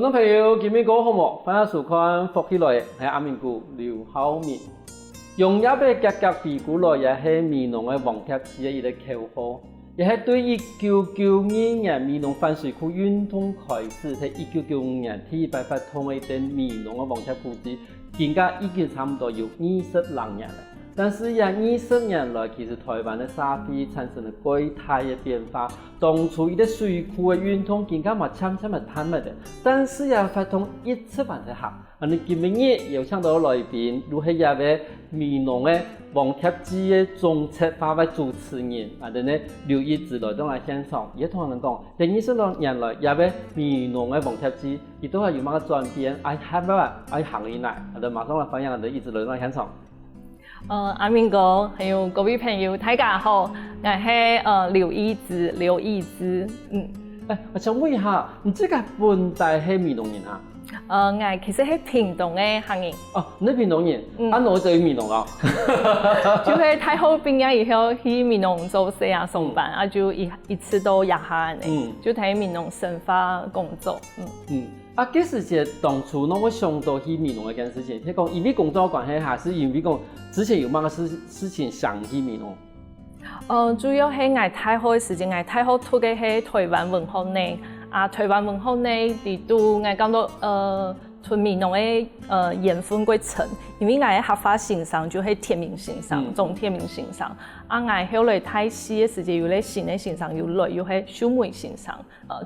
观众朋友，今日过好无？欢迎收看福起来系阿明姑刘浩明。用一个格格皮古来也是美浓的王贴市的一个口号，也是对1992年美浓反水库运动开始，喺1995年第一摆发通的一美浓的王贴古迹，现在已经差不多有20年了。但是呀，20年来，其实台湾的社会产生了巨大的变化。当初一个水库的运动，更加嘛渐渐嘛淡了的。但是呀，发通一直完在下。你今日有请到来宾，如系一位美浓的王贴市的总策划的主持人，刘一直来到来现场，也同人讲，在20年来，一位美浓的王贴市，亦都係有乜轉變，愛行以來，馬上來分享，一直來到現場。阿明哥，還有各位朋友，大家好，我係劉一之，我想問一下，你這個本地係美濃人啊？我其實係屏東嘅客人。哦，你屏東人，我就喺美濃啦。就係太好畢業以後去美濃做事啊上班，就一次都廿下呢，就喺美濃生活工作。幾時是當初我會想到去美濃嘅件事情？係講因為工作關係，還是因為講之前有乜事情想去美濃？主要係我太好嘅時間，我太好讀嘅係台灣文學呢。台灣文學呢，地都我講到從美濃嘅緣分過程，因為我嘅合法欣賞就係天命欣賞，總天命欣賞。我後來睇戲嘅時間，有咧新嘅欣賞，有來又係小妹欣賞，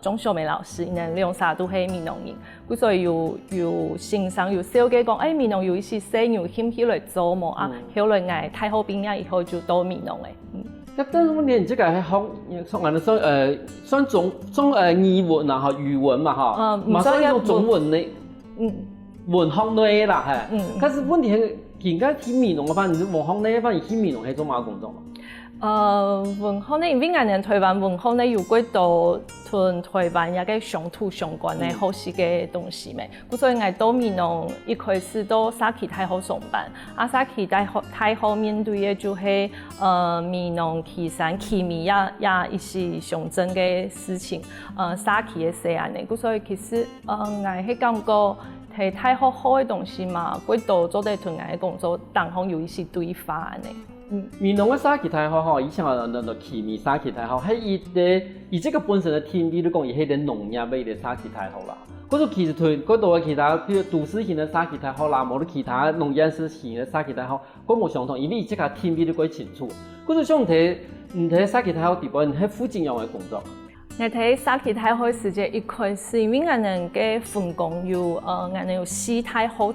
鍾秀美老師，因為兩沙都係美濃人，所以有欣賞有小嘅講，美濃有一些細有興趣來做麼啊？後來我太好畢業以後就到美濃嘅。但是問題，這個係算中語文啊，語文嘛哈，馬上用中文的文學類啦，係。但是問題係，而家去美濃嘅話，你文學類嘅話，去美濃係做乜工作嘛？文學呢，因為我哋台灣文學呢有幾多同台灣一個鄉土相關的好些嘅東西咩？所以我到美濃一開始到沙期太好上班，沙期太好面對嘅就係美濃旗山旗美也一些象徵嘅事情，沙期嘅事啊呢，所以其實我係感覺係太好嘅東西嘛，幾多做得同我嘅工作當中有一些對話呢。美濃嘅沙期太好，以前那旗美沙期太好，係以這個本身的天地嚟講，亦係啲農業嘅啲沙期太好啦。嗰度其實同嗰度嘅其他，譬如都市型嘅沙期太好啦，冇啲其他農業型嘅沙期太好，嗰冇相同，因為以這個天地都幾清楚。嗰度想唔睇沙期太好地方，喺附近樣嘅工作。我睇沙期太好時節一開始，因為我哋嘅分工有我哋有四太好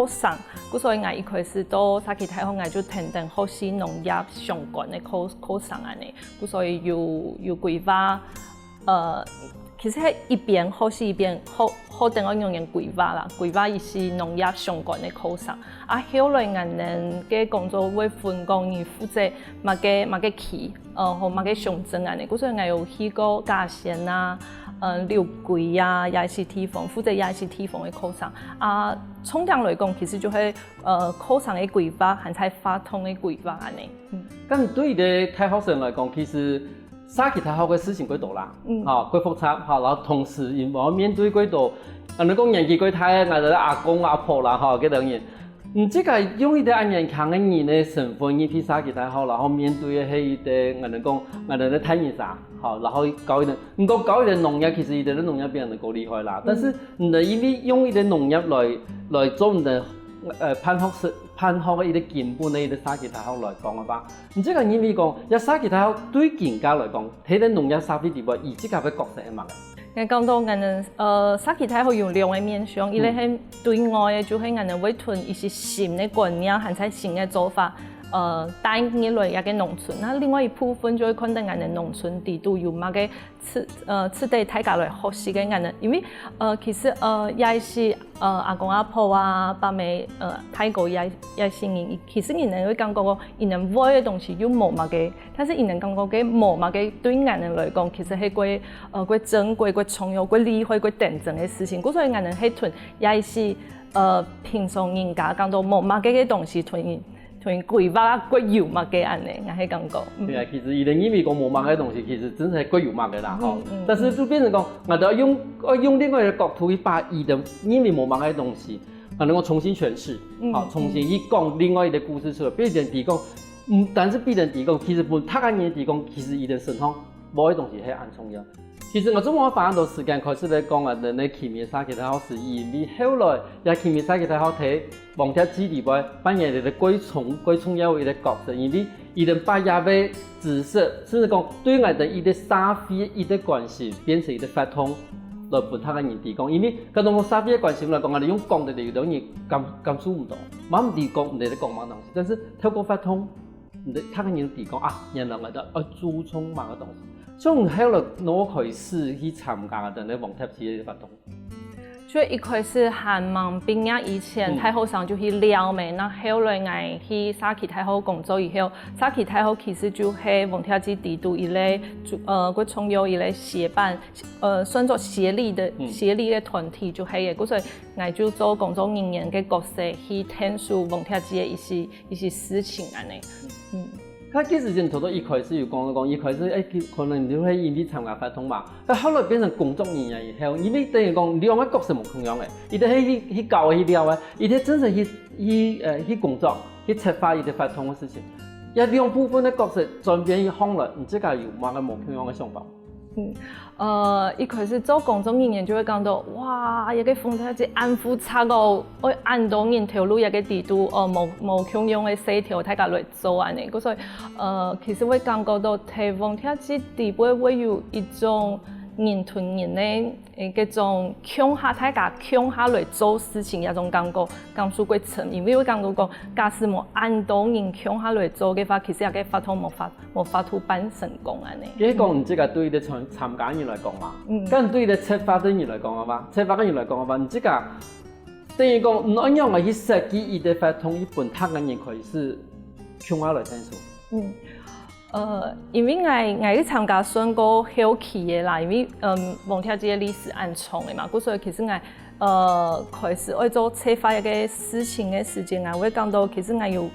上，所以我一開始到沙期太好，我就聽好些農業相關嘅課上啊呢，所以有規劃其實係一邊好似一邊好等我用人規劃啦，規劃一些農業相關嘅課上。後來我哋嘅工作會分工，而負責乜嘅期，和乜嘅象徵啊呢，所以我有去過嘉善啊、六龜啊，也是地方負責也是地方嘅課上。總體來講，其實就係課上嘅規劃，還係發通嘅規劃啊呢。咁對啲太學生來講，其實沙期太好嘅事情幾多啦，幾複雜，然後同時要面對幾多，你講年紀幾大，我哋阿公阿婆啦，幾多人，即係用一啲年輕嘅人嘅身份去沙期太好，然後面對嘅係一啲我哋講我哋嘅睇現實，然後搞一啲，唔講搞一啲農業，其實一啲農業比人哋夠厲害啦，但是你因為用一啲農業來做你哋攀學嘅一啲根本嘅一啲沙期太好來講嘅話，唔知個因為講，一沙期太好對人家來講，睇啲農業沙非地方，而即個嘅角色係乜嘅？我講到我哋沙期太好有兩個面向，一個係對外嘅，就係我哋會推一些新嘅觀念，或者新嘅做法。帶入來一個農村，那另外一部分就會看到我哋農村地都有乜嘅次第大家來學習嘅我哋，因為其實也是阿公阿婆啊、爸妹大哥也是人，其實人哋會感覺個人哋會嘅東西有冇乜嘅，但是人哋感覺嘅冇乜嘅對我哋來講，其實係幾珍貴、幾重要、幾厲害、幾認真嘅事情，所以我哋係推也是平常人家講到冇乜嘅東西推。像伊规肉啊、过油嘛嘅安尼，我迄感觉。对啊，其实伊因为讲无肉的东西，其实真是过油肉的啦吼。但是就变成讲，我都要用另外一个角度去把伊的因为无肉的东西，能够重新诠释，好，重新去讲另外一个故事出来，变成提供。但是必然提供，其实本他个人提供，其实伊的身方无个东西系安重要。其实我总我花很多时间开始来讲啊，人类奇妙沙其他好是因为后来也奇妙沙其他好睇王铁基里边扮演的鬼虫要一个角色，因为伊能把亚贝紫色，甚至讲对我的伊的沙菲伊的关系变成伊的发通。来本他个人提供，因为嗰種沙菲嘅關係來講，我哋用講嘅嚟講，你感受唔到，冇唔提供，唔哋講乜東西，但是透過發通。他跟人提講啊，原來我哋注重某個東西，所以後來我開始去參加的那黃貼紙嘅活動。所以一開始還忙畢業以前，太后上就去撩咩，那後來我去沙期太后工作以後，沙期太后其實就係黃貼紙地度一類，佢從有一類協辦，算作協力的團體就係嘅，所以我就做工作人員嘅角色去聽述黃貼紙嘅一些事情安尼。佢幾時前頭都一開始有講，一開始可能你會因為參加發通嘛，但後來變成工作人員以後，因為等於講兩個角色唔同樣嘅，伊哋去教去了嘅，伊哋真正去工作去策劃伊哋發通嘅事情，有兩部分嘅角色轉變去行了，唔知家有冇個唔同樣嘅想法？一開始做工作人員就會講到，哇，一個風頭係安撫差個，我按到人條路一個地度，冇共用嘅細條，大家來做安尼，所以其實會感覺到睇風頭係地會有一種人同人咧嗰種共下大家共下來做事情一種感覺過程，因為我感覺講，假使冇按到人共下來做嘅話，其實個發通冇法度辦成功安尼。你講唔知個對啲參加人來講嘛，咁對啲策劃的人來講嘛，策劃嘅人來講嘛，唔知個等於講唔按樣嚟去設計伊啲發通，伊本他嘅人可以是共下來聽數。因為我去參加算過後期嘅啦，因為黃貼紙嘅歷史很長嘅嘛，所以其實我開始愛做策劃一個事情嘅時間，我會講到其實我有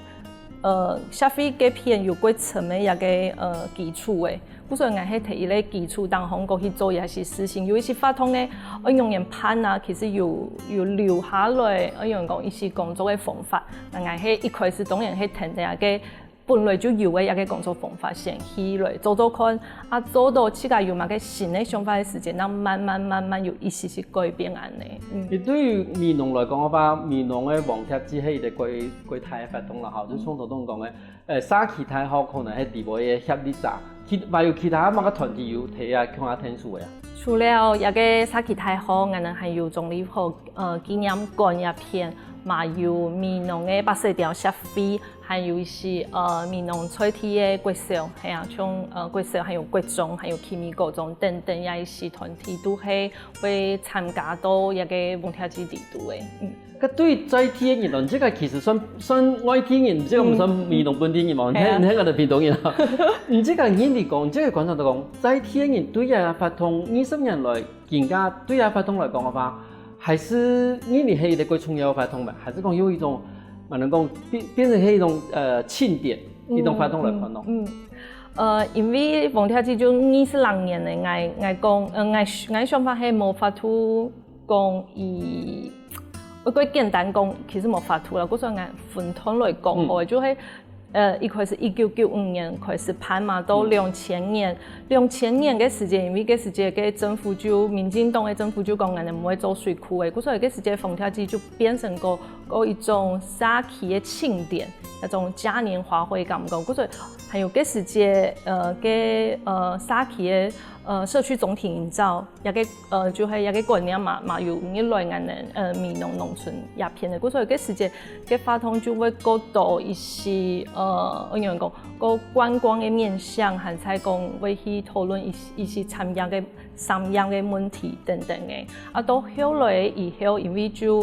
消費嘅片有幾層嘅一個基礎嘅，所以我係睇伊個基礎當中過去做一些事情，有一些發通咧，我用人判啊，其實有留下來，我用講一些工作嘅方法，我係一開始當然係聽到一個。本來就有嘅一個工作方法先起來做看，啊做到自家有某個新嘅想法嘅時間，那慢慢有一些改變安尼。而對於民農來講嘅話，民農嘅黃貼紙係一個幾大嘅活動啦，嚇，就從頭到講嘅，沙期太好可能係地位嘅協力者，還有其他某個團體有睇啊，看下聽數嘅啊。除了一個沙期太好，我哋還有總理府紀念館一片。嘛有民農嘅白色條設備，還有一些民農菜地嘅國小，係啊，像國小，還有國中，還有啟明高中等等一些團體都係會參加到一個黃貼紙地度嘅。咁對於在地嘅人，即個其實算外地人，即個唔算民農本地人嘛，你睇我哋屏東人啊。唔知個人嚟講，即個觀察到講，在地嘅人對啊發通20年來，人家對啊發通來講嘅話。還是你係一個重要的發通吧？還是講有一種，能講變成係一種慶典，一種發通來看咯。因為黃貼紙就26年嘅，我講，我想法係冇法度講伊，我講簡單講，其實冇法度啦。嗰時我分攤來講，我就係。一開始1995年開始辦嘛，到2000年嘅時間，因為嗰時間嘅政府就民進黨嘅政府就講我哋唔會做水庫嘅，所以嗰時間黃貼紙就變成個一種沙期嘅慶典，一種嘉年華會咁講，所以還有嗰時間沙期嘅社區總體營造，一個就係一個概念嘛有一類嘅民農農村一片嘅，所以嗰時間嘅發通就會過到一些我用講個觀光嘅面向，還在講會去討論一些產業嘅商業嘅問題等等嘅。啊，到後來以後，因為就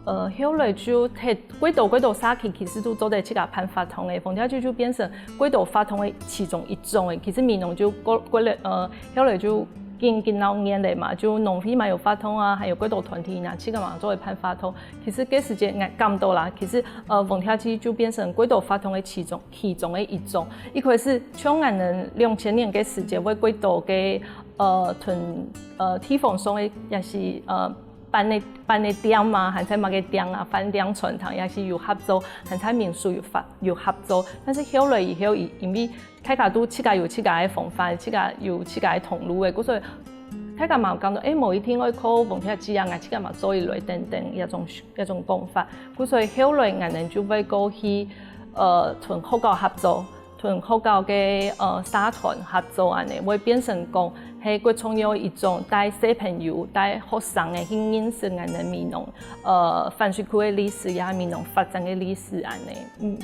後來就睇幾道沙期其實都做得起個辦發通嘅，黃貼紙就變成幾道發通嘅其中一種嘅。其實民農就後來就近老年嘞嘛，就农会嘛有发通啊，还有几多团体呢，去干嘛作为判发通。其实这时间咁多啦，其实凤跳机就变成几多发通的其中的一种。一块是像俺们2000年嘅时间，为几多嘅地方上的也是办的店嘛，还在嘛个店啊，饭店传统也是有合作，还在民宿有合作。但是后来以后，因为大家都自家有自家的方法，自家有自家的通路的，所以大家嘛有讲到，某一天我靠凤跳机啊，自家嘛做一类等等一种讲法。所以后来俺们就会过去同学校合作。同學校嘅社團合作安尼，會變成講係佢創有一種帶小朋友、帶學生嘅去認識我哋闽南泛水區嘅歷史呀、闽南發展嘅歷史安尼。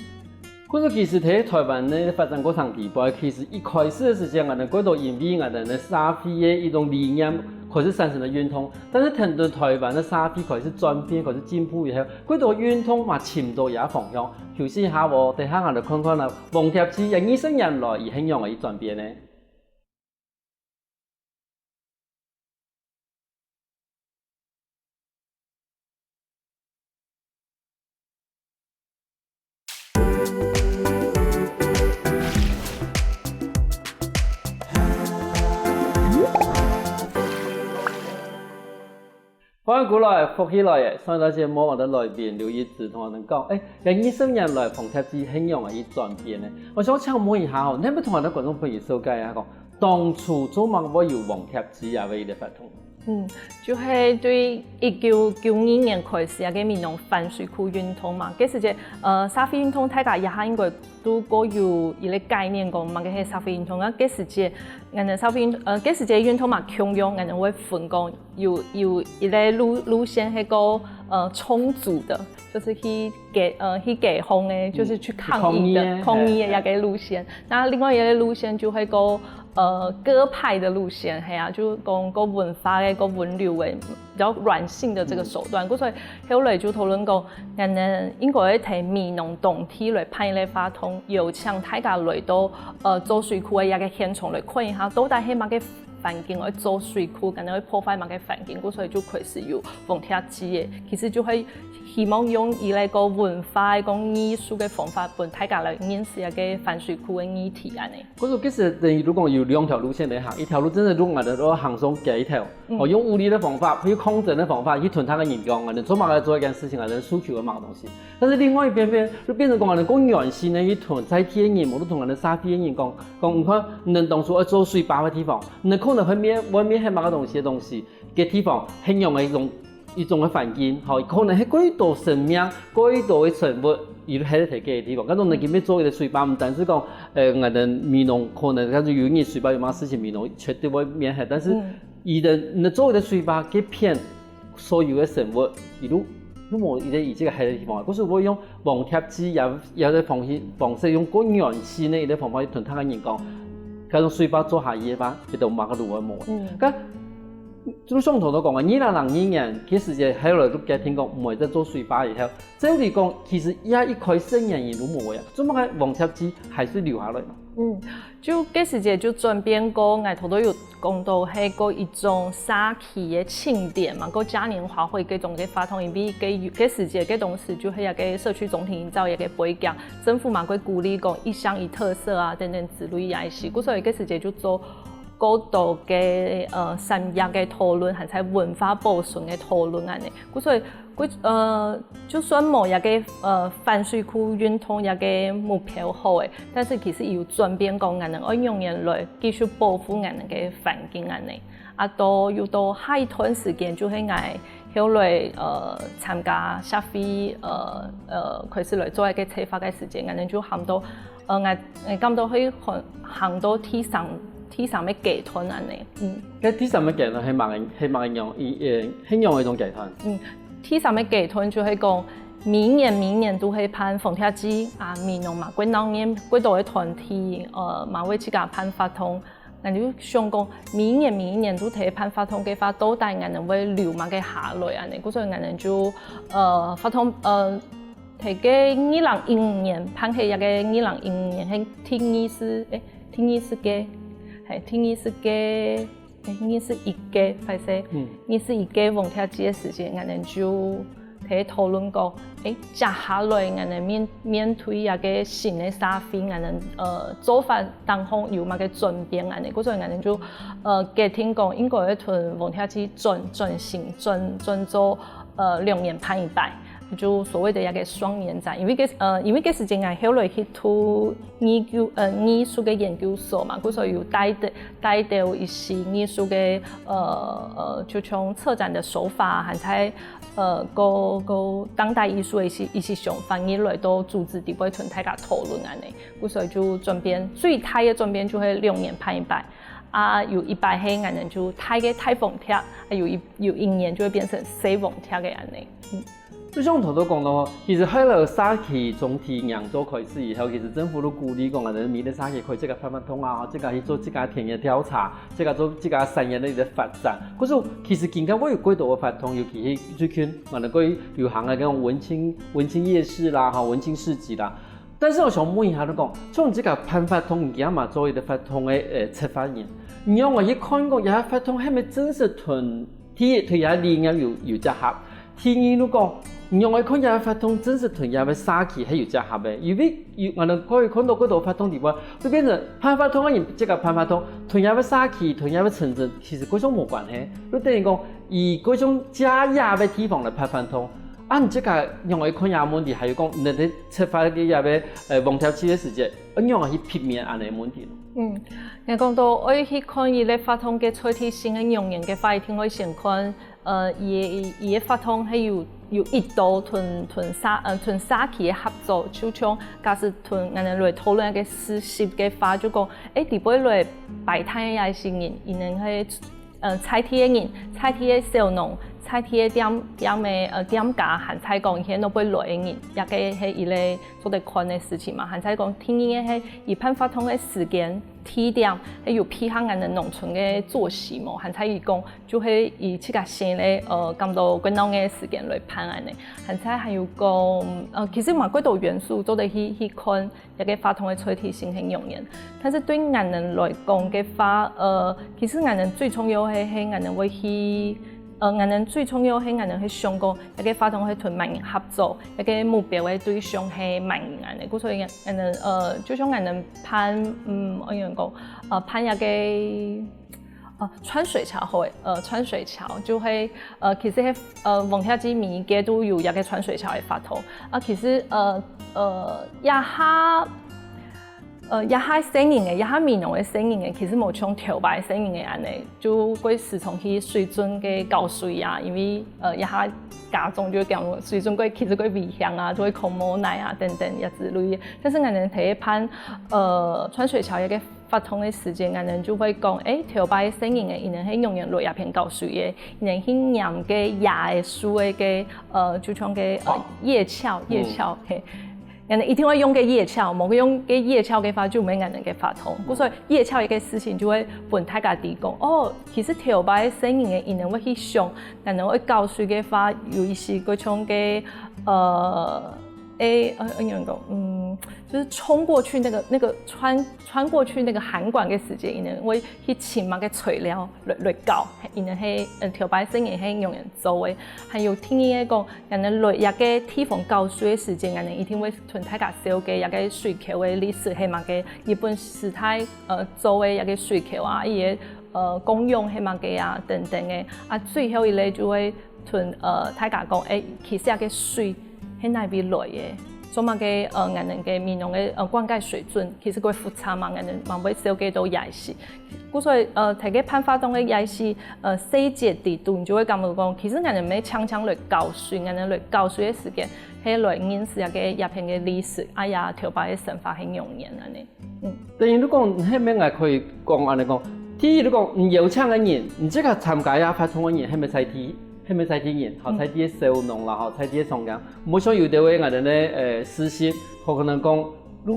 可是其實喺台灣呢發展過程地步，其實一開始嘅時間，我哋嗰度因為我哋嘅社會嘅一種理念開始產生了運通，但是聽到台灣嘅社會開始轉變、開始進步以後，嗰度運通嘛潛到也方向，就是下我哋下我哋看看啦，鳳跳機由20年來而係樣嘅轉變呢？歡迎過來，福起來嘅，上一節目我哋來賓劉一志同我哋講，由20年來鳳跳機係樣嘅轉變呢？我想請問一下你有冇同我哋觀眾朋友紹介一下講，當初做乜會有鳳跳機啊？為啲發通？就是對1992年開始啊，嘅闽南泛水區運通嘛，嗰時嘅社會運通大家一下應該都過有一個概念講嘛，嘅係社會運通啊，嗰時嘅我哋社會嗰時嘅運通嘛，強用我哋會分講有一個路線係個重組的，就是去解放嘅，就是去抗議的一個路線。那另外一個路線就係個歌派的路線，係啊，就講個文化嘅、個文流嘅比較軟性的這個手段。所以後來就討論講，我哋應該睇闽南當地來派嚟發通，有請大家來到做水庫嘅一個現場來看一下，到底係乜嘅環境去做水庫，咁樣去破壞乜嘅環境，所以就開始有鳳跳機嘅。其實就係希望用以嚟個文化、個藝術嘅方法，幫大家來認識一個泛水庫嘅議題安尼。嗰個其實等於如果有兩條路線嚟行，一條路真係如果我哋都行上嘅一條，用物理嘅方法，用控制嘅方法去吞它嘅人工，我哋做乜嘅做一件事情，我哋訴求嘅乜東西。但是另外一邊就變成講我哋講原先嘅去吞在地嘅人，我都同我哋沙地嘅人講，你看你當初做水壩嘅地方，你可能外面係乜嘅東西嘅地方，係用嘅一種嘅環境，可能係幾多生命、幾多嘅生物，伊都喺度提嘅地方。咁我哋今日做嘅水壩，唔單止講我哋闽南可能跟住有啲水壩有乜事情，闽南絕對會免係，但是伊你做嘅水壩嘅片所有嘅生物，伊都冇伊個喺個地方。嗰時我用鳳跳機有啲方式用個原先嘅啲方法去吞它嘅人工，嗰種水壩做下嘢吧，佢就冇個路冇。咁就上頭都講啊，2002年嗰時嘅後來都嘅聽講唔係在做水壩以後，即係嚟講其實一開始人都冇嘅，做乜嘅鳳跳機還是留下來嘛。就嗰時嘅就轉變過，我頭都有講到係個一種社區嘅慶典嘛，個嘉年華會嗰種嘅發通，因為嗰時嘅嗰當時就係一個社區總體營造一個背景，政府嘛會鼓勵講一鄉一特色啊等等之類嘅事，所以嗰時嘅就做高度嘅深入嘅討論，係在文化保存嘅討論安尼。所以就算冇一個泛水區運通一個目標好嘅，但是其實有轉變講，我哋愛用人來繼續保護我哋嘅環境安尼。又到下一段時間，就係我後來參加社會開始來做一個策劃嘅時間，我哋就行到我感到去行到天上嘅劇團安尼。嗰天上嘅劇團係乜樣一種劇團？天上嘅劇團就係講每年都係辦鳳跳機啊，闽南嘛，幾年幾多個團體嘛會自家辦發通，我就想講每年都睇辦發通嘅話，到底我哋會留乜嘅下來安尼，所以我哋就發通睇嘅2015年辦起一個2015年係天意思嘅。係天意思嘅21屆，或者21屆王铁节的時間，我哋就喺討論過，接下來我哋面對一個新的社會，我哋做法當中有乜嘅轉變，我哋所以我哋就決定講應該要同王鐵節轉做2年半一擺。就所謂的一個雙年制，因為嗰時間我後來去讀藝術嘅研究所嘛，所以有帶到一些藝術嘅就從策展的手法，還在個當代藝術嘅一些想法，以來都組織地會同大家討論安尼，所以就轉變最大嘅轉變就係2年半一擺。有一擺係我哋就大鳳鐵，有一年就會變成小鳳鐵嘅安尼。就像頭都講到，其實喺個沙期總體釀造開始以後，其實政府都鼓勵講，人民的沙期可以這個發發通啊，這個去做這個田野調查，這個做這個產業的發展。可是其實更加會有幾多嘅發通，尤其係最近我哋嗰流行嘅嗰種文青夜市啦，文青市集啦。但是我想問一下，都講，從這個潘發通而家嘛做一個發通嘅出發點，你讓我一看過，有發通係咪真係同下理念有結合？第二都講，你讓我看有發通真係同下嘅沙期係有結合嘅，因為我哋可以看到嗰度發通地方，會變成潘發通嘅人，這個潘發通同下嘅沙期同下嘅城鎮其實嗰種冇關係，都等於講以嗰種加下嘅地方嚟潘發通。你這個讓我看下問題，還有講你哋出發嘅下嘅王鐵節嘅時節，讓我去避免安尼問題。我講到我去看伊咧發通嘅主體性嘅用人嘅話，一定會先看伊嘅發通係有一度同沙期嘅合作，就像假使同我哋來討論一個實習嘅話，就講地杯來擺攤嘅也是人，伊能係採鐵嘅人，採鐵嘅小農。採鐵店家含採講，伊都不會來嘅人，也個係伊咧做得看嘅事情嘛。含採講，天然嘅係伊潘發通嘅時間、地點，係有配合我哋農村嘅作息嘛。含採伊講，就係以自家先咧咁多滾動嘅時間來判安尼。含採還有講其實嘛幾多元素都得去看一個發通嘅主體性很用人。但是對我哋來講嘅話，其實我哋最重要係我哋會去。我哋最重要係我哋去想講一個發通係同民營合作，一個目標嘅對象係民營安尼，所以我哋就像我哋攀我樣講攀一個穿水橋好誒，穿水橋就係其實係王鐵節每屆都有一個穿水橋嘅發通，其實一下聲音嘅，一下民農嘅聲音嘅，其實冇像頭擺聲音嘅安尼，就會時常去水準嘅搞水啊，因為一下加重就講水準會其實會危險啊，就會空無奈啊等等一之類嘅。但是我哋睇判穿水橋一個發通嘅時間，我哋就會講頭擺聲音嘅，伊能係用人落一片搞水嘅，伊能去釀嘅椰嘅樹嘅就像嘅葉鞘嘿。人哋一定會用嘅葉鞘，冇用嘅葉鞘嘅話就冇人嘅發通。所以葉鞘一個事情就會本大家提講，其實頭擺聲音嘅，伊能會去想，人哋會教書嘅話，有一些嗰種嘅樣講，就是衝過去那個穿過去那個涵管嘅時間，伊能會去前面嘅材料來教，伊能係頭擺聲音係用人做嘅，還有聽伊講，人哋來一個地方教書嘅時間，人哋一定會同大家紹介一個水橋嘅歷史係乜嘅，日本時代做嘅一個水橋啊，伊個功用係乜嘅啊等等嘅，最後伊咧就會同大家講，其實一個水喺哪邊來嘅？做乜嘅我哋嘅民農嘅灌溉水準，其實佢複雜嘛，我哋慢慢小嘅都也是。所以睇嘅潘發通嘅也是細節地度，你就會感覺講，其實我哋咪常常來教水，我哋來教水嘅時間係來認識一片嘅歷史，呀頭擺嘅神法係用人安尼。等於你講，係咪我可以講安尼講？第一，你講唔有請嘅人，唔即係參加呀發通嘅人係咪採鐵？係咪採鐵人？好採鐵小農啦，好採鐵商家。冇像有啲位我哋咧實習，可能講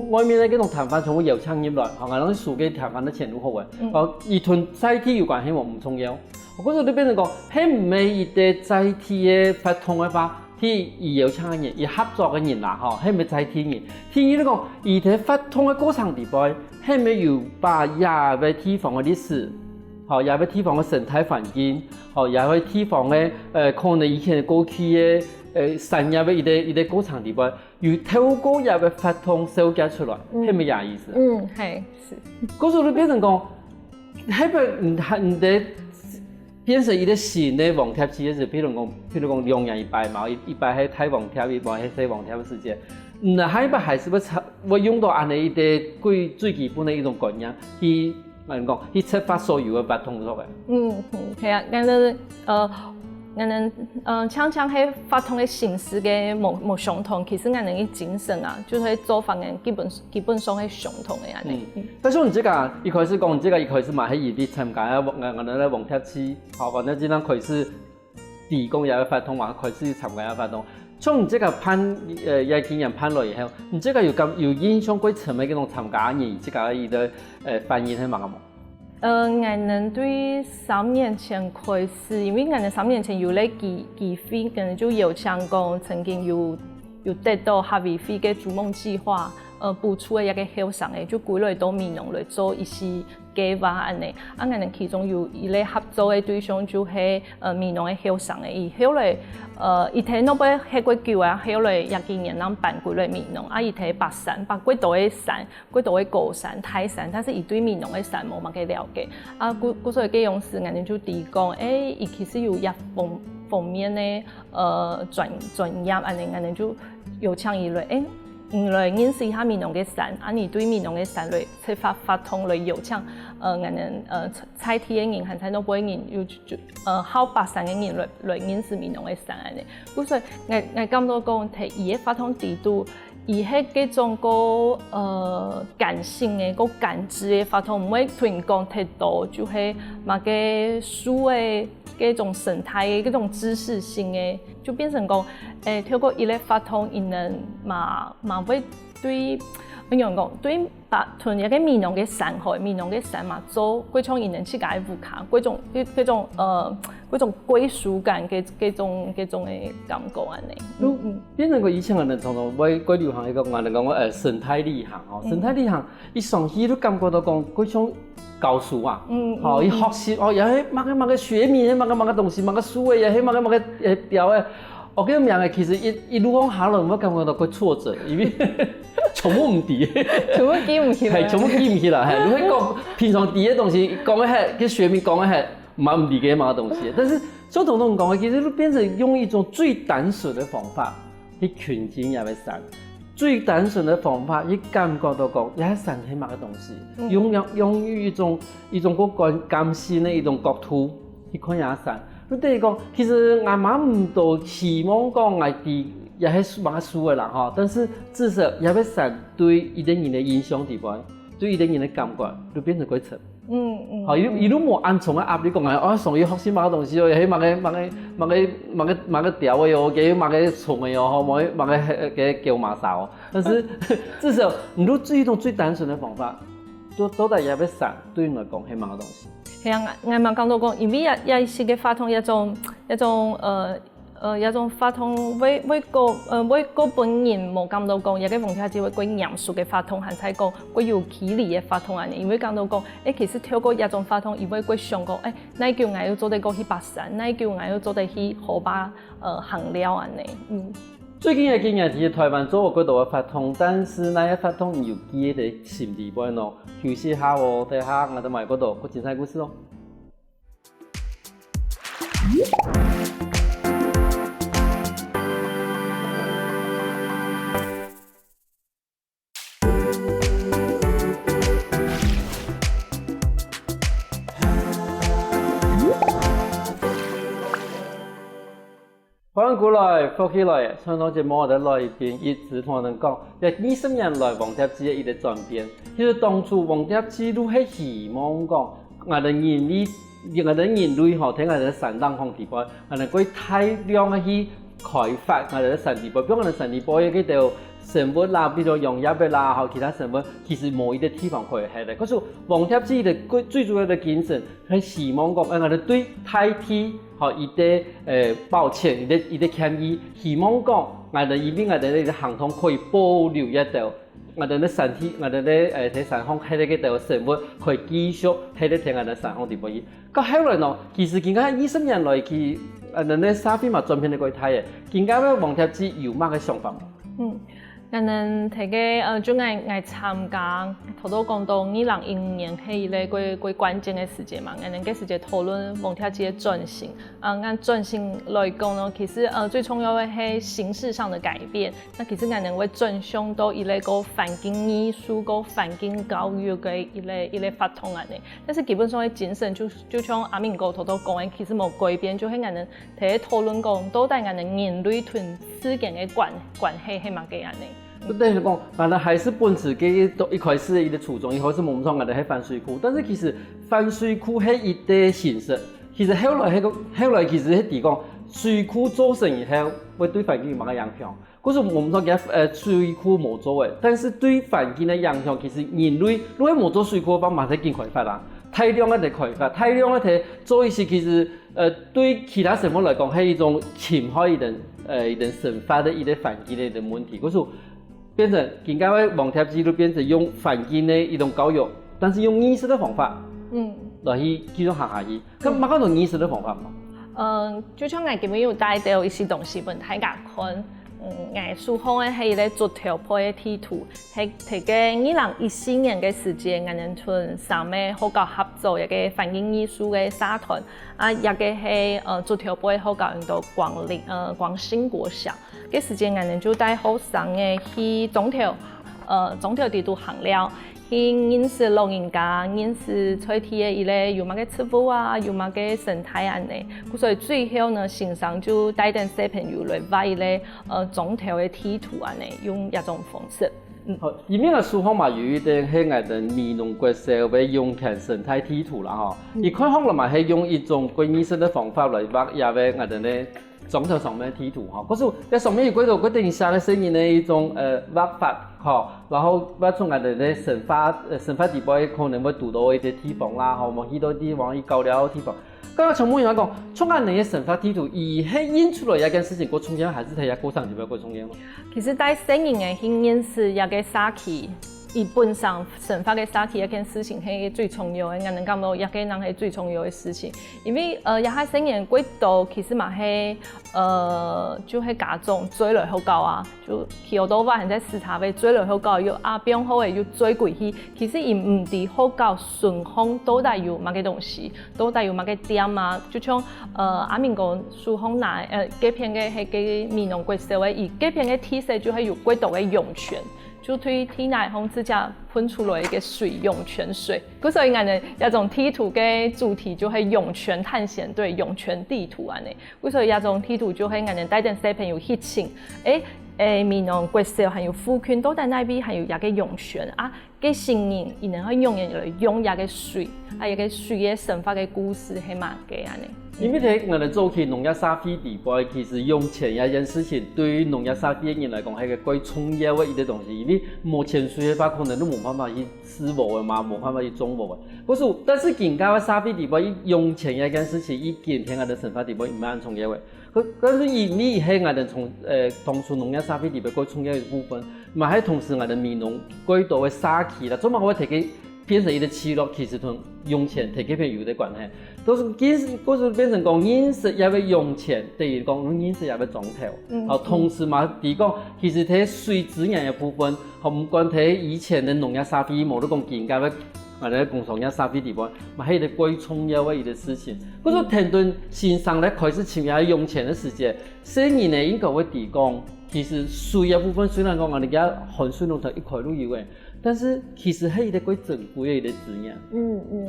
外面咧嗰種談判從會有請入來，我哋數嘅談判嘅前路好嘅。而同採鐵有關係唔重要。我嗰度都變成講，係唔係一啲採鐵嘅發通嘅話，ที่有請嘅人，而合作嘅人啦，嗬，係咪採鐵人？第二你講，而啲發通嘅過程地方，係咪有把亞嘅地方嘅歷史？好，也要提防个生态环境，好，也要提防个可能以前过去个产业的一个过程里边，有透过也要发通收集出来，係咪也意思？係是。嗰時候就變成講，係咪唔得變成一個新的網貼企業，譬如講兩人一百嘛，一百係大網貼，一百係小網貼嘅世界。係咪還是會用到安尼一個最基本的一種概念去？講去出發所有嘅不同咗嘅。係啊，我哋常常喺發通嘅形式嘅冇相同，其實我哋嘅精神啊，就是做法嘅基本上係相同嘅安尼。但是你這個一開始講，這個一開始嘛係預備參加我哋咧網貼期，好，或者只能開始提供也發通嘛，開始參加也發通。從你這個也經驗判落以後，你這個有印象過參嘅嗰種參加人，這個伊的反應係乜嘢？我哋對3年前開始，因為我哋3年前有咧機會，可能就有請講曾經有得到哈維飛嘅築夢計劃，補出嘅一個後生嘅，就歸來到美濃來做一些計劃安尼。我哋其中有一個合作嘅對象就係美濃嘅後生嘅，伊後來伊睇嗰邊喺過久啊，後來廿幾年咱搬歸來美濃，伊睇白山，白幾多嘅山，幾多嘅高山、泰山，但是伊對美濃嘅山冇乜嘅了解。嗰所以嘅用時，我哋就提講，伊其實有一方面嘅專業安尼，我哋就有請伊來，來認識一下美濃嘅山，你對美濃嘅山來出發通來有請我哋採鐵嘅人，和採農嘅人，有考白山嘅人來認識美濃嘅山安尼。咁所以我感覺講，睇伊嘅發通地圖，伊係嗰種個感性嘅、個感知嘅發通，唔會突然講太多，就係某個書嘅嗰種生態嘅、嗰種知識性嘅，就變成講透過伊個發通，伊能嘛會對點樣講對白屯一個美濃嘅山海、美濃嘅山嘛做嗰種伊能去解烏卡，嗰種歸屬感嗰種嘅感覺安尼。變成個以前我哋常常會流行一個我哋講生態旅行哦，生態旅行伊上去都感覺到講嗰種教書啊，好伊學習哦，又係乜個學名，乜個東西，乜個書嘅，又係乜個調嘅。我叫名嘅，其實一路講下來，我感覺到佢挫折，因為全部唔記，全部記唔起來，係全部記唔起來。係，你會講平常啲嘅東西講嘅係，佢學名講嘅係唔理解乜東西。但是相同同講嘅，其實都變成用一種最單純嘅方法去群經入去山，最單純嘅方法去感覺到講，入去山係乜嘅東西，用一種個感性嘅一種角度去看入山。咁第二個，其實我媽唔到希望講我哋也係蠻書嘅啦嚇，但是至少入去山對一啲人嘅影響地方，對一啲人嘅感覺，都變成幾層。好，一路冇按從嘅壓力講啊，上要學習乜東西哦，又係乜個調嘅哦，嘅乜個蟲嘅哦，乜個叫馬哨。但是至少你都做一種最單純嘅方法，都在入去山對你來講係乜個東西。係啊，我咪講到講，因為一時嘅發通一種發通，為個本人冇講到講，一個網貼只會個嚴肅嘅發通，係睇講個有距離嘅發通啊，因為講到講，其實透過一種發通，因為個想講，那叫我要做得過去白山，那叫我要做得去河壩行了啊呢。最近嘅經驗係台灣做嗰度嘅發通，但是那一發通有幾嘅心地本咯，休息下喎，睇下我哋埋嗰度個精彩故事咯。翻過來，復起來，上檔節目我哋來賓一直同我哋講，喺20年來網貼機嘅一個轉變。其實當初網貼機都係希望講，我哋人類嗬，睇我哋山東方地方，我哋可以大量嘅去開發我哋嘅山地方，比如我哋山地方嘅嗰條生物啦，比如農業嘅啦，還有其他生物，其實冇一個地方可以係嘅。可是網貼機嘅最主要嘅精神係希望講，我哋對大地。伊啲抱歉，伊啲歉意，希望講我哋依邊我哋呢個行通可以保留一條我哋咧身體，我哋咧喺山方喺呢個生活可以繼續喺呢聽我哋山方地方去。到後來呢，其實更加20年來去，人咧沙飛嘛轉變嚟個睇嘅，更加咧黃貼子有乜嘅想法嘛？我哋睇嘅就愛參加，頭都講到2015年係一個最關鍵嘅時間嘛，我哋嘅時間討論黃貼子嘅轉型。按轉型來講呢，其實最重要嘅係形式上的改變。那其實我哋會轉向到一個環境藝術、個環境教育嘅一個發通安尼。但是基本上嘅精神就像阿明哥頭都講嘅，其實冇改變，就係我哋睇討論講到底我哋人類同自然嘅關係係乜嘅安尼。對你講，反正還是本質嘅一開始嘅初衷，一開始冇錯，我哋係反水庫，但是其實反水庫係一個形式，其實後來其實係提講水庫做成以後會對環境有乜嘅影響。嗰時我們說嘅水庫冇做嘅，但是對環境嘅影響其實人類如果冇做水庫，幫馬上見開發啦，大量嘅開發，大量嘅做一些其實對其他生物來講係一種侵害一種生發的一個環境的一個問題。嗰時變成更加嘅黃貼子都變成用環境的一種教育，但是用藝術的方法，來去繼續行下去。咁乜講到藝術的方法嘛？就像我今日有帶到一些東西俾大家看。藝術方嘅係一個竹條坡嘅地圖，係提嘅2014年嘅時間，我哋同三個學校合作一個環境藝術嘅社團，一個係竹條坡嘅學校用到廣興國小，嘅時間我哋就帶學生嘅去總條地圖行了。去認識老人家，認識在地嘅一個有乜嘅植物啊，有乜嘅生態安尼。所以最後呢，先生就帶啲小朋友來畫一個總條嘅地圖安尼，用一種方式。好，裡面嘅書方嘛有一啲係我哋美濃國小嘅用權生態地圖啦，嗬。而開學啦嘛係用一種歸藝術嘅方法來畫也為我哋咧總條上面嘅地圖，嗬。嗰時喺上面有幾度定下嘅聲音嘅一種畫法。好，然後我從我哋嘅生發地方可能會讀到一啲地方啦，吼，望去到地方去搞了地方。剛剛從某人講，從我哋嘅生發地圖，而係印出來一件事情，過重要還是睇下過程點樣過重要？其實帶聲音嘅去認識一個社區，基本上生發嘅社區一件事情係最重要嘅，我哋感到一個人係最重要嘅事情，因為一下聲音軌道其實嘛係就係家中追來好高啊，就去好多話人在視察位追來好高，要阿邊好嘅要追過去，其實伊唔知好高順風到底有乜嘅東西，到底有乜嘅點啊，就像阿明講書風內嗰篇嘅係嘅美濃國小嘅，而嗰篇嘅體色就係有軌道嘅湧泉。就對天內風之下噴出來一個水湧泉水，所以我哋一種地圖嘅主題就係湧泉探險隊、湧泉地圖安尼。所以一種地圖就係我哋帶啲小朋友去尋，美濃國小還有附近到底那邊還有一個湧泉啊，嘅成人伊能去用嚟用一個水，一個水嘅生發嘅故事係乜嘅安尼。因為喺我哋做起農業社會地方，其實用錢一件事情對於農業社會嘅人來講係個最重要嘅一個東西，因為冇錢水嘅話，可能都冇辦法去施無嘅嘛，冇辦法去種無嘅。不是，但是更加嘅社會地方，用錢一件事情，伊今天我哋生活地方唔係咁重要嘅。但是因為係我哋從當初農業社會地方最重要嘅部分，嘛係同時我哋美濃軌道嘅社區啦，做乜我會提起變成一個區落，其實同用錢提起片有啲關係。都是嗰時變成講飲食也要用錢，第二講飲食也要種條，同時嘛，第講其實睇水資源嘅部分，唔管睇以前嘅農業社會，冇得講更加嘅或者工商業社會地方，嘛係一個最重要嘅一個事情。嗰時停頓先生咧開始參與用錢嘅時節，雖然咧應該會提講，其實水嘅部分雖然講我哋而家旱水農場一塊都有嘅。但是其實係一個最珍貴嘅一個資源。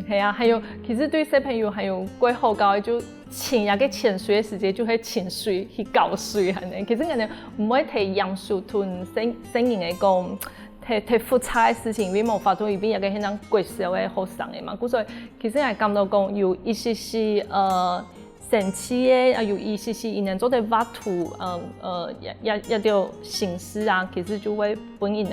係啊，還有其實對小朋友還有最好教，就潛一個潛水嘅時節，就係潛水去搞水係呢。其實我哋唔會睇楊樹同聲音嚟講，太複雜嘅事情，因為冇法度入邊一個係國小嘅學生嘅嘛。所以其實係感到講有一些神奇的，有意思是伊能做的画图，一条形式啊，其實就會本伊能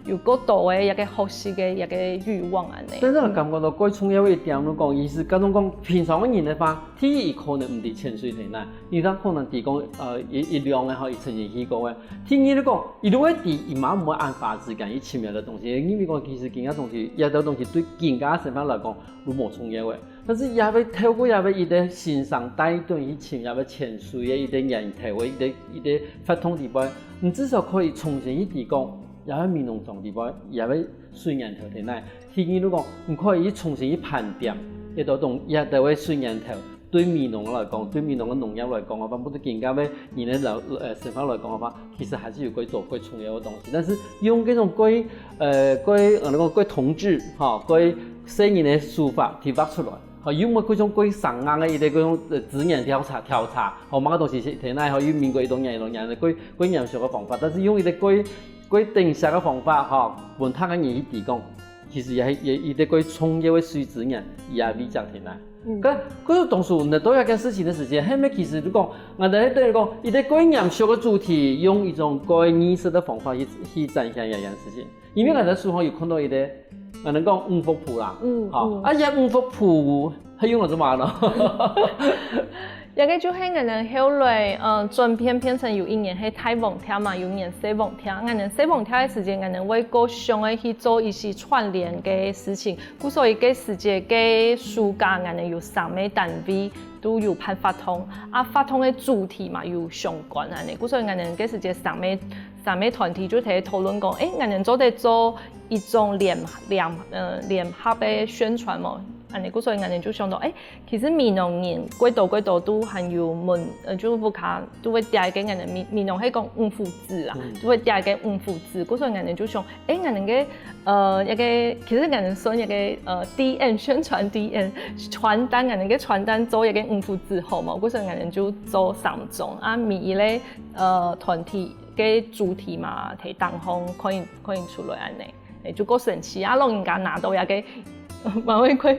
有過度的一個學習的一個慾望安尼。但是我感覺到過重要一點，你講意思，嗰種講平常嘅人的話，第一可能唔係潛水體內，伊當可能提供一量嘅吼，一呈現起個嘅。第二你講，伊如果伊嘛唔會按法子講，伊潛入嘅東西，因為講其實其他東西，一啲東西對人家身份來講，都冇重要嘅。但是也要透過也要伊個欣賞帶動去潛，也要潛水嘅伊個人體嘅伊個發通地方，你至少可以重新去提供。也喺面農場地方，也喺水源頭體內。第二，如果唔可以重新去盤點，一道東，也都喺水源頭。對面農來講，對面農嘅農業來講嘅話，或者更加咩人嘅生活來講嘅話，其實還是有幾多幾重要嘅東西。但是用嗰種幾同志嚇，幾細人嘅書法提發出來。好，有冇嗰種幾上硬嘅一啲嗰種資源調查，好某個東西體內可以面過一種人嘅幾嚴肅嘅方法，但是用一啲幾定式嘅方法，嚇，換他嘅人去提供，其實也一啲幾重要嘅水資源也未講體內。嗰種東西，你多一件事情嘅時間，係咪其實你講，我哋喺度講，一啲幾嚴肅嘅主題，用一種幾藝術嘅方法去展現一件事情，因為我哋書上有看到一啲。我哋講五福譜啦，好，五福譜係用嚟做乜咯？一個就係我哋後來轉變成有一年係大網跳嘛，有一年小網跳。我哋小網跳嘅時間，我哋會過上嘅去做一些串聯嘅事情。所以嘅時間嘅暑假，我哋有三個單位都有辦法通，法通嘅主題嘛有相關安尼。所以我哋嘅時間三個團體就喺討論講，我哋做一種聯合嘅宣傳嘛。安尼，所以我哋就想到，其實面農人幾多都很有門，就不卡都會帶給我哋面農係講五福字啦，都會帶給五福字。所以我哋就想，我哋嘅一個其實我哋算一個DN 宣傳 DN 傳單，我哋嘅傳單做一個五福字號嘛，所以我哋就做3種，每一個團體嘅主題嘛，提當方可以出來安尼，就夠神奇啊！讓人家拿到一個。蠻會虧，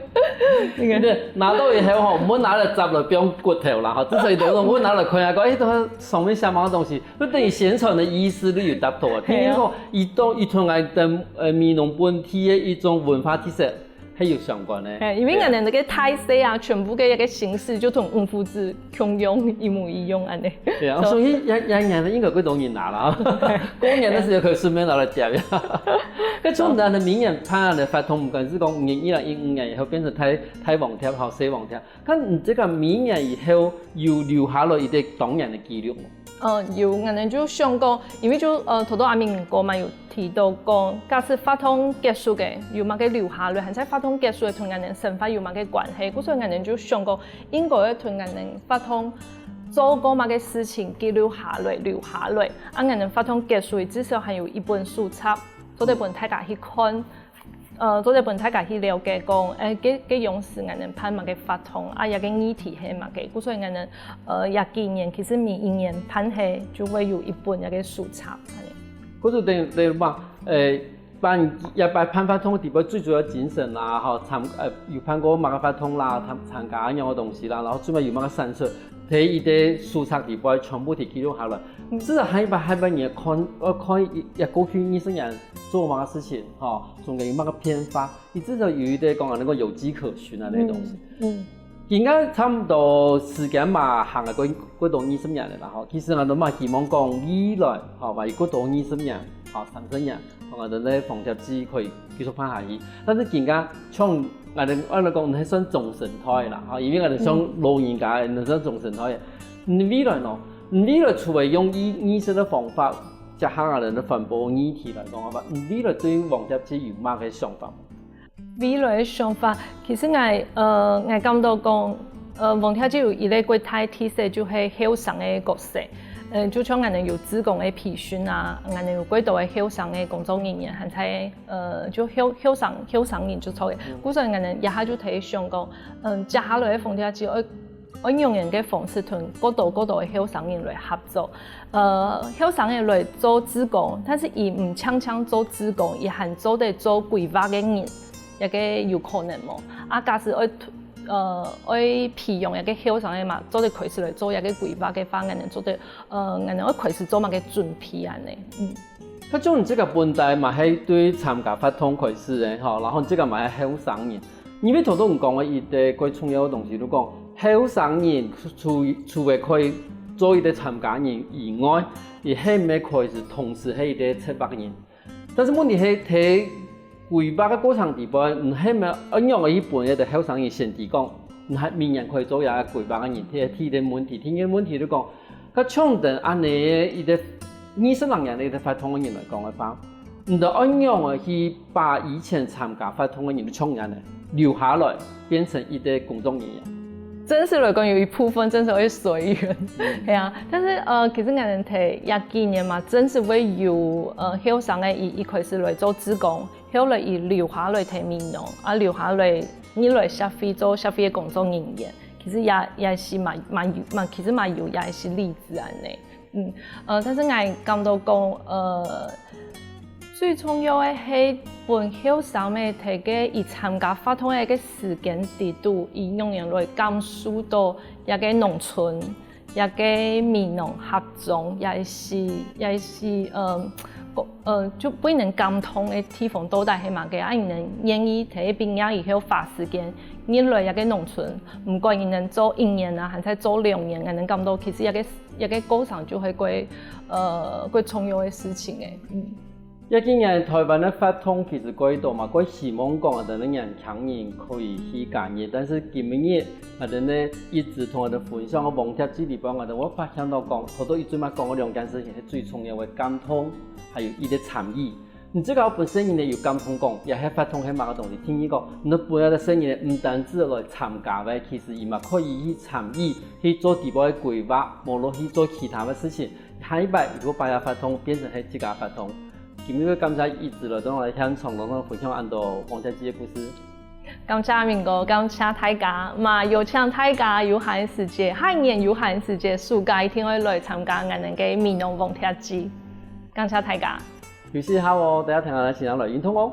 拿到以後吼，唔好拿嚟執嚟變骨頭啦，哈，至少都唔好拿嚟看下個，都上面寫乜東西，都等於宣傳的意思你有達到啊。聽講伊同我哋面農本地嘅一種文化特色係有相關嘅。因為我哋嘅態勢啊，全部嘅一個形式就同五福字共用一模一樣安尼。對啊，所以人應該幾多人拿啦，過年嘅時候可以順便拿嚟夾呀。嗰種人嘅名人拍嘅發通，唔僅是講2015年以後變成太網跳和小網跳，咁這個名人以後又留下來一啲當年嘅記錄。有，我哋就想講，因為就頭阿明哥嘛有提到講，假使發通結束嘅，有乜嘅留下來，或者發通結束嘅同我哋生活有乜嘅關係，所以我哋就想講，應該要同我哋發通做過乜嘅事情記錄下來，留下來，我哋發通結束至少還有一本書冊。做啲本大家去看，做啲本大家去了解講，幾用時我哋辦乜嘅法通，一個議題係乜嘅，所以我哋廿幾年其實每一年辦係就會有一本一個書冊。嗰度等話辦辦法通嘅地方最主要精神啦，嚇有辦過乜嘅法通啦，參加一樣嘅東西啦，然後最尾有乜嘅產出，睇伊啲書冊地方全部都記錄下來。至少還把你看一過去20年做乜嘅事情，嚇，仲有乜嘅編法，你至少有一啲講能夠有跡可循啊啲東西。而家差唔多時間嘛行啊幾多20年啦，嚇，其實我哋嘛希望講未來，嚇，話幾多20年，嚇30年，我哋咧防貼紙可以繼續拍下去。但是而家從我哋講係算總生態啦，嚇，因為我哋想老人家係算總生態。未來呢？未來除了用醫生的方法，加上我哋嘅環保議題來講嘅話，未來對防貼紙有乜嘅想法？未來嘅想法，其實我感到講，防貼紙有一個幾大特色，就係後生嘅角色。就像我哋有志工嘅培訓啊，我哋有幾多嘅後生嘅工作人員，係在就後生人做錯嘅。所以我哋一下就睇想講，接下來嘅防貼紙我用人嘅方式同嗰度嘅後生人來合作，後生人來做志工，但是伊唔搶做志工，伊係做得做規劃嘅人，一個有可能冇。假使愛培養一個後生嘅嘛，做啲開始來做一個規劃嘅方案，做啲我哋開始做嘛嘅準備安尼。那種你這個問題嘛係對參加發通開始嘅吼，然後這個嘛係後生人，因為頭都唔講嘅，伊啲最重要嘅東西都講後生人除了可以做伊啲參加人以外，伊係咪開始同時係伊啲策劃人？但是問題係睇規劃嘅過程地方，唔係咪一樣嘅一半嘅後生人先提講，唔係明年可以做一個規劃嘅人，提啲問題，聽嘅問題都講，佢長等安尼伊啲20人嘅發通嘅人來講嘅話，唔得一樣嘅去把以前參加發通嘅人嘅長人咧留下來，變成伊啲公眾人員。正式來講有一部分真是會隨緣，係啊。但是其實我哋睇廿幾年嘛，真是會有後生嘅伊開始來做志工，後來伊留下來睇民農，啊留下來你來社會做社會嘅工作人員，其實也是其實蠻有也是例子安尼。但是我感到講最重要嘅係本後生嘅睇嘅，伊參加發通嘅一個時間地度，伊用人來感受到一個農村、一個民農合作，也是就不能感通嘅地方到底係嘛嘅，啊，伊能願意睇畢業以後花時間，你來一個農村，唔管伊能做1年啊，還是做2年，我能感到其實一個過程就係幾重要嘅事情嘅。一幾年台灣的發通其實過多嘛，過希望講我哋啲人強人可以去加入，但是今日我哋呢一直同我哋分享個網貼這地方，我發現到講，頭都一直嘛講嗰兩件事情係最重要嘅溝通，還有伊嘅參與。你這個本身人哋有溝通講，也係發通係乜個東西？聽伊講，你本來嘅聲音唔單止來參加嘅，其實伊嘛可以去參與去做地方嘅規劃，無論去做其他嘅事情。下一擺如果把發通變成係自家發通。今日感謝一直來同我哋向從龍分享很多王家基嘅故事。感謝明哥，感謝大家，嘛有請大家有閒時間，下年有閒時間，暑假一定會來參加我哋嘅民農王貼節。感謝大家。休息下喎，大家聽下先生來認同哦。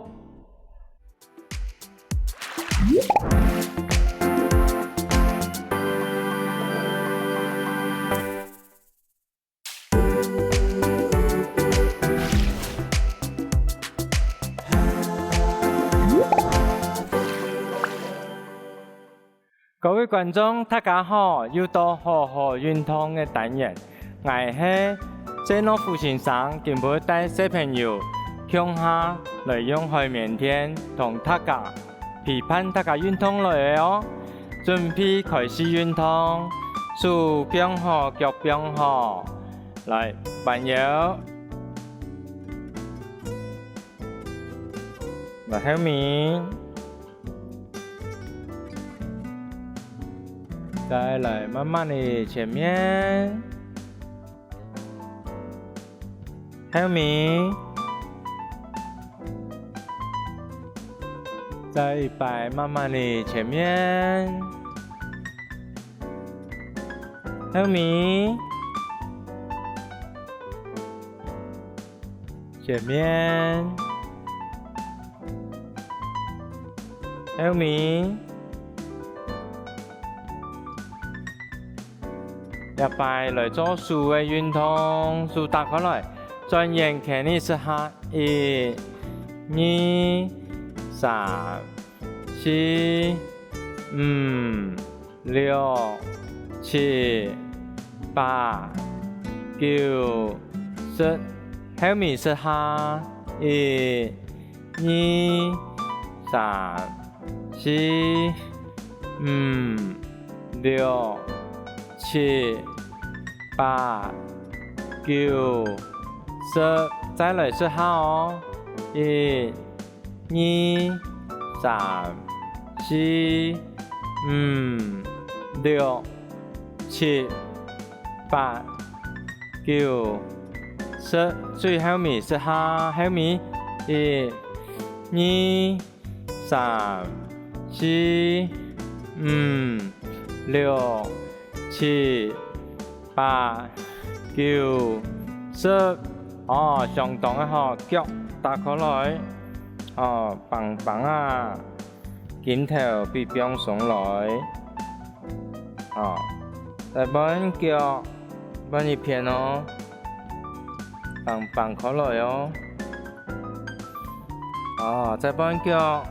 各位觀眾，大家好！又到好好運動嘅單元，我係謝諾夫先生，今日帶小朋友向下來用海綿墊同大家批判大家運動來哦。準備開始運動，手變好，腳變好，來朋友，來後面。再來慢慢的前面，後面，再一擺慢慢的前面，後面，前面，後面。一擺來做手嘅運動，手打開來，轉眼看你試下，1、2、3、4、5、6、7、8、9、10，後面試下，1、2、3、4、5、6、7、8、9、10，再來試下哦，1、2、3、4、5、6、7、8、9、10，最後面試下，後面1、2、3、4、5、6、7、8、9、10，相同嘅腳打開來，棒棒啊，肩头比边上來，再搬腳，搬一片哦，放開來哦，再搬腳，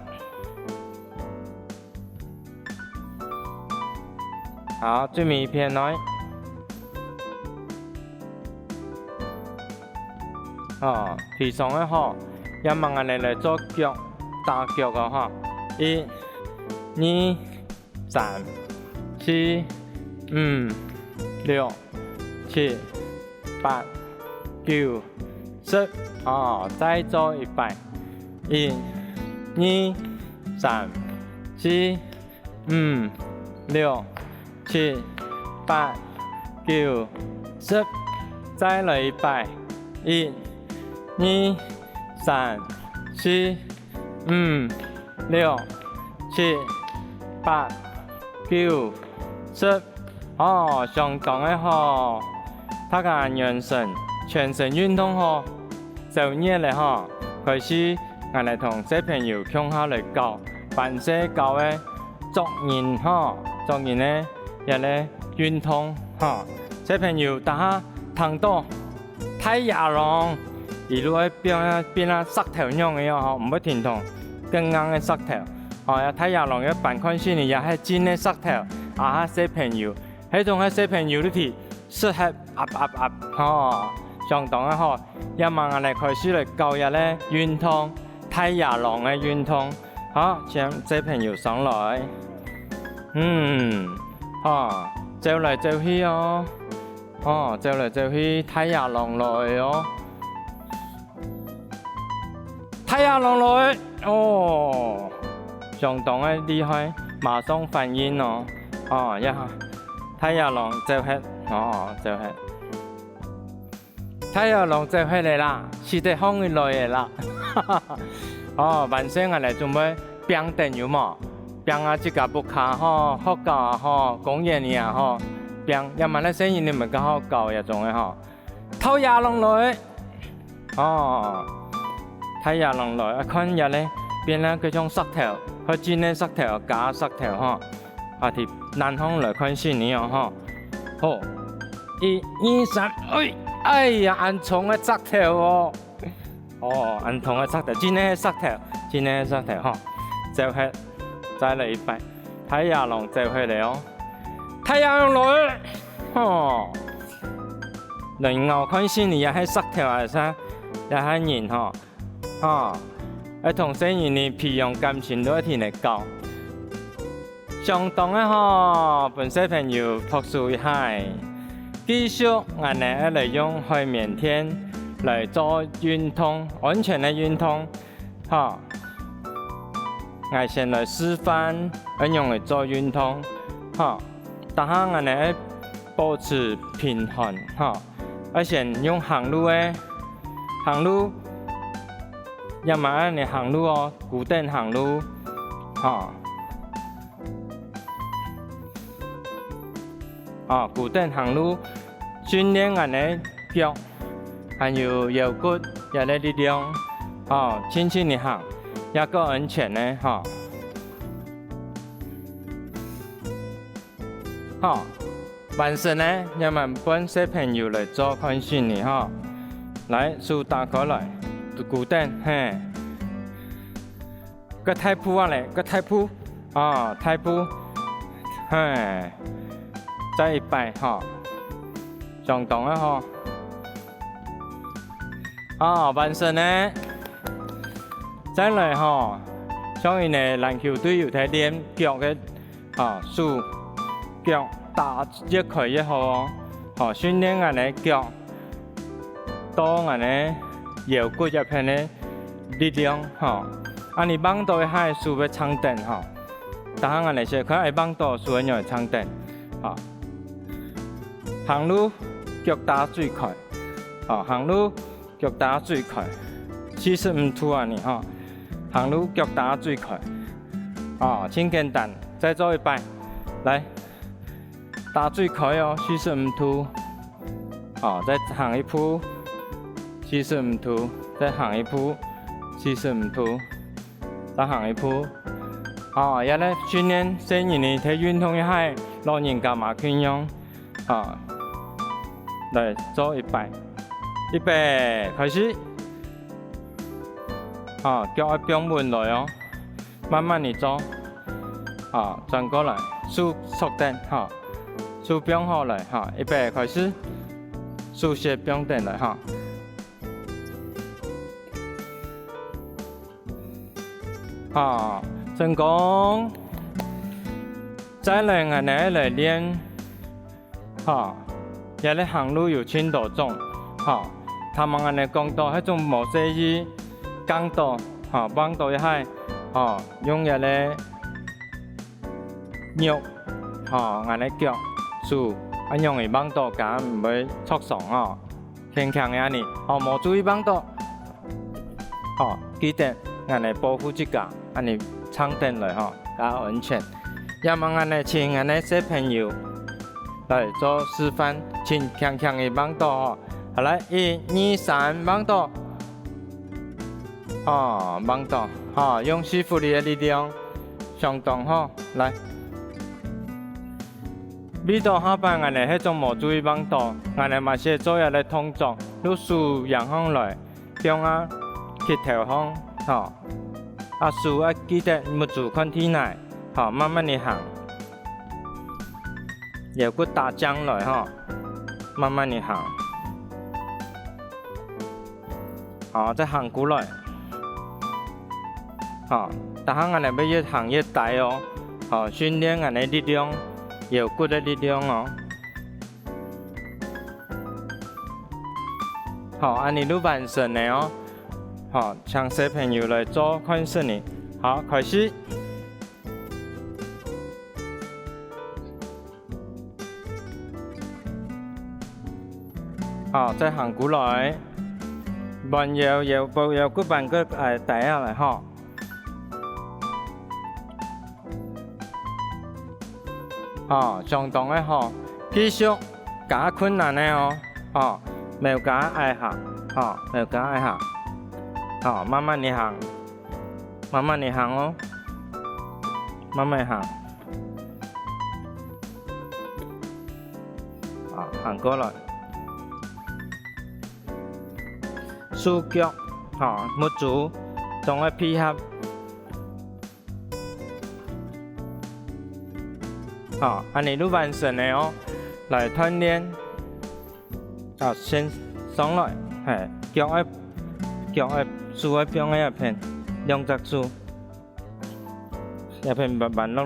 好，最尾一片來，地上嘅嗬，一問人哋嚟做腳打腳嘅嗬。1、2、3、4、5、6、7、8、9、10，再做一擺。1、2、3、4、5、6、7、8、9、10，再來一擺。1、2、3、4、5、6、7、8、9、10，相當嘅嗬，大家養成全身運動嗬，就熱咧嗬，開始我哋同小朋友向下嚟教，辦社教嘅作業嗬，作業咧也咧運動嗬，小朋友大家聽到太陽浪，一路喺變啊石頭樣嘅嗬，唔會停動。更硬嘅石頭，睇下浪嘅辦款先，又係真嘅石頭，小朋友，喺種喺小朋友裏邊適合相當嘅好。一晚我哋開始嚟教日咧運動，睇下浪嘅運動，請小朋友上來，走嚟走去哦，走嚟走去睇下浪來哦，睇下浪來。相當嘅厲害，馬上反應哦，一下太陽浪就係，就係太陽浪就係嚟啦，是得風會來嘅啦，晚上我哋準備冰燈有冇？冰啊，這個不卡學教啊，公園呢啊，冰，一晚咧聲音你咪較好教一種嘅太陽浪來，太陽浪來，看日咧變啦嗰種石頭，佢真嘅石頭假石頭啲南方來看先呢樣好，1、2、3，哎呀，暗蟲嘅石頭暗蟲嘅石頭，真嘅石頭，真嘅石頭就係再嚟一擺，太陽浪就係嚟哦，太陽來，人偶看先呢，又係石頭係啥，又係人同細人呢培養感情都一天嚟教，相當嘅本小朋友讀書一下，繼續我哋嚟用海綿墊嚟做運動，安全嘅運動，我先嚟示範點樣嚟做運動，但係我哋保持平衡，我先用行路嘅行路。要麼你行路固定行路，固定行路，訓練我哋腳，還有腰骨也嚟力量，輕輕地行，也夠安全嘅，晚上呢，要麼幫小朋友嚟做訓練嘅，來手打開來。固定，個太鋪嚟，個太鋪，太鋪，再一擺，相當嘅晚上呢，再嚟像人哋籃球隊有睇練腳嘅，手腳打越開越好，訓練我哋腳，多我哋。腰骨入邊嘅力量，你幫到係數嘅長凳，但係我哋先佢係幫到數嘅用長凳，行路腳打最快，行路腳打最快，45度啊你行路腳打最快，真簡單，再做一擺，來打最快45度，再行一步。45度，再行一步，45度，再行一步，也咧训练新年呢，睇运动一下，老人家嘛可以用。来做预备，开始。叫一标稳来哦，慢慢地做。转过来，手缩定，手标好来，预备开始。手写标定来，成功。再来我哋嚟练，也咧行路有轻度重，他们安尼讲到迄种无适宜讲到，帮到一下，用也咧肉，安尼脚，数，用嚟帮到，咁唔会挫伤轻轻嘅安尼，无注意帮到，记得安尼保护自家，安尼撑定来，加安全。也望安尼请安尼小朋友来做示范，请强强的帮到，好来1、2、3帮到，帮到，用师傅的力量，相当好，来。味道下班安尼迄种无注意帮到，安尼嘛是做下来动作，你数仰向来，中去头方，数记得木住看体内。慢慢地行，腰骨打僵来慢慢地行，再行过来，但行安尼要越行越大哦，训练安尼力量，腰骨的力量安尼都完成的哦，请小朋友来做看视呢，好，开始。再行过来，弯腰骨板个带下来相当的继续加困难的没有加挨下，没有加挨下，慢慢地行，慢慢地行哦，慢慢行，行过来。手脚木足，总要配合，安尼都完成的哦。来锻炼，先上来，脚手要放喺一片，两只手，一片慢慢落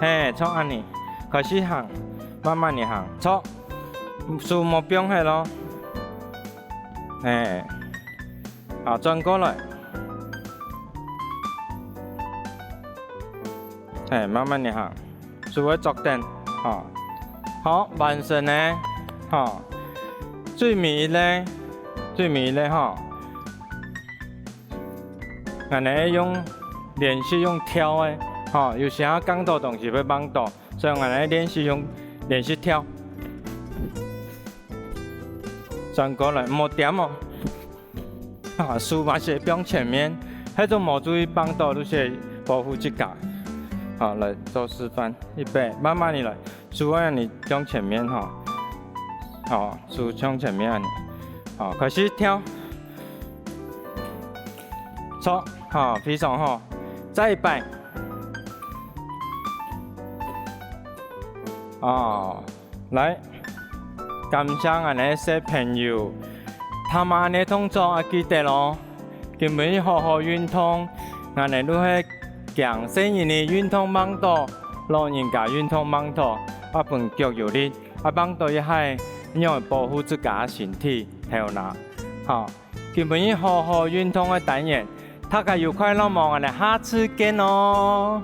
来，错安尼，开始行，慢慢地行，错，手冇放喺咯，转过来，慢慢地行，手要坐定，好，完成呢，最尾咧，安尼用练习用跳的，有时啊讲到东西要帮到，所以安尼练习跳，转过来，莫点哦。手嘛是放前面，迄种无注意帮到都是保护自家。来做示范，预备，慢慢地来，手安尼放前面手向前面安尼，开始跳，错，非常好，再一摆，来，感谢安尼小朋友。他们安尼动作记得咯，根本好好运动，安尼都係强身人的运动帮到，老人家运动帮到，帮脚有力，帮到一下，因为保护自家身体头脑，根本好好运动的单元，大家有快乐冇？我哋下次见咯。